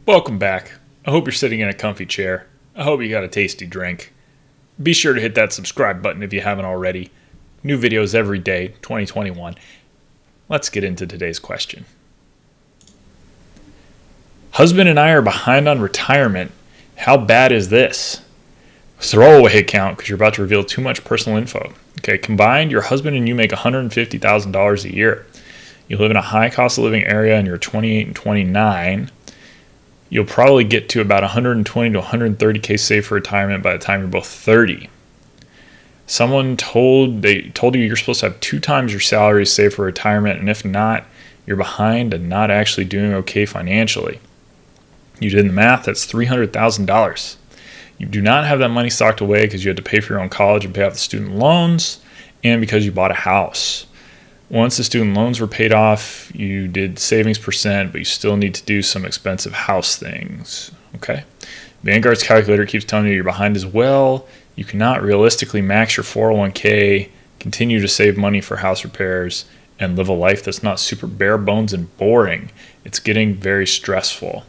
Welcome back. I hope you're sitting in a comfy chair. I hope you got a tasty drink. Be sure to hit that subscribe button if you haven't already. New videos every day, 2021. Let's get into today's question. Husband and I are behind on retirement. How bad is this? Throwaway account because you're about to reveal too much personal info. Okay, combined, your husband and you make $150,000 a year. You live in a high cost of living area and you're 28 and 29. You'll probably get to about 120 to 130K saved for retirement by the time you're both 30. Someone told you you're supposed to have 2 times your salary saved for retirement, and if not, you're behind and not actually doing okay financially. You did the math, that's $300,000. You do not have that money stocked away because you had to pay for your own college and pay off the student loans, and because you bought a house. Once the student loans were paid off, you did savings percent, but you still need to do some expensive house things. Okay? Vanguard's calculator keeps telling you you're behind as well. You cannot realistically max your 401k, continue to save money for house repairs, and live a life that's not super bare bones and boring. It's getting very stressful.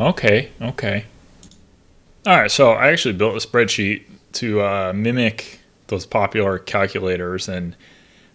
Okay. All right, so I actually built a spreadsheet to mimic those popular calculators, and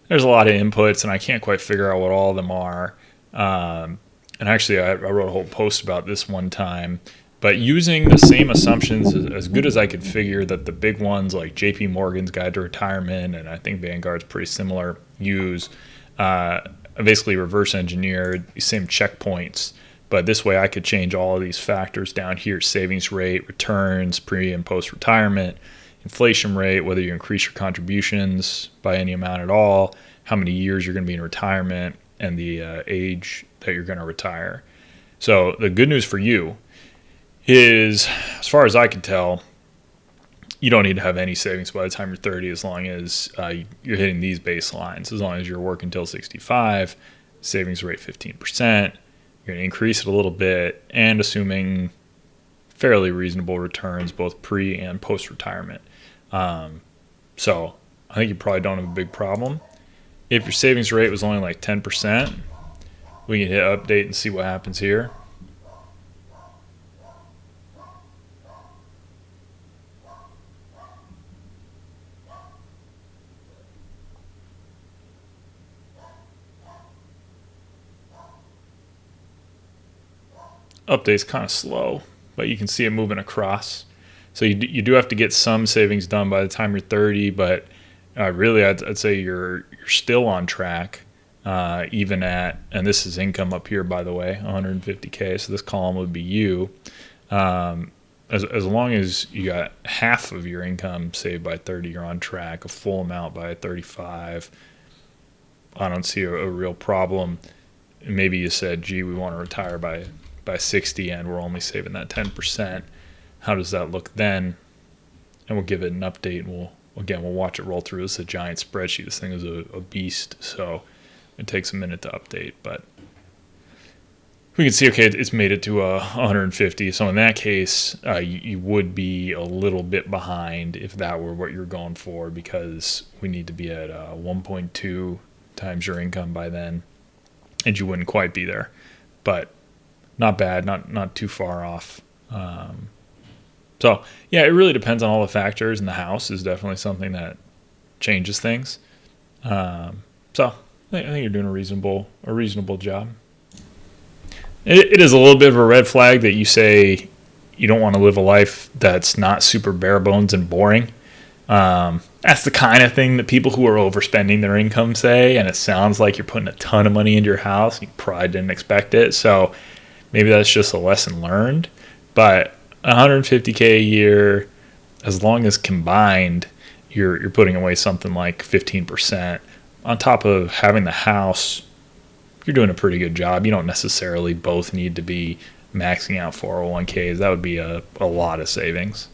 there's a lot of inputs, and I can't quite figure out what all of them are. And actually, I wrote a whole post about this one time. But using the same assumptions, as good as I could figure that the big ones like JP Morgan's Guide to Retirement, and I think Vanguard's pretty similar, use, I basically reverse engineered these same checkpoints. But this way I could change all of these factors down here: savings rate, returns, pre and post retirement, inflation rate, whether you increase your contributions by any amount at all, how many years you're going to be in retirement, and the age that you're going to retire. So the good news for you is, as far as I can tell, you don't need to have any savings by the time you're 30, as long as you're hitting these baselines. As long as you're working till 65, savings rate 15%, you're going to increase it a little bit, and assuming fairly reasonable returns both pre and post retirement. So I think you probably don't have a big problem. If your savings rate was only like 10%, we can hit update and see what happens here. Update's kind of slow, but you can see it moving across. So you do have to get some savings done by the time you're 30, but really I'd say you're still on track, even at, and this is income up here, by the way, 150K. So this column would be you. As long as you got half of your income saved by 30, you're on track. A full amount by 35, I don't see a real problem. Maybe you said, gee, we want to retire by 60 and we're only saving that 10%. How does that look then? And we'll give it an update, and we'll watch it roll through. This is a giant spreadsheet. This thing is a beast, so it takes a minute to update. But we can see, okay, it's made it to 150. So in that case, you would be a little bit behind if that were what you're going for, because we need to be at 1.2 times your income by then, and you wouldn't quite be there. But not bad, not too far off. So yeah, it really depends on all the factors, and the house is definitely something that changes things. So I think you're doing a reasonable job. It is a little bit of a red flag that you say you don't want to live a life that's not super bare bones and boring. That's the kind of thing that people who are overspending their income say, and it sounds like you're putting a ton of money into your house. You probably didn't expect it, so maybe that's just a lesson learned. But 150K a year, as long as combined you're putting away something like 15%, on top of having the house, you're doing a pretty good job. You don't necessarily both need to be maxing out 401ks. That would be a lot of savings.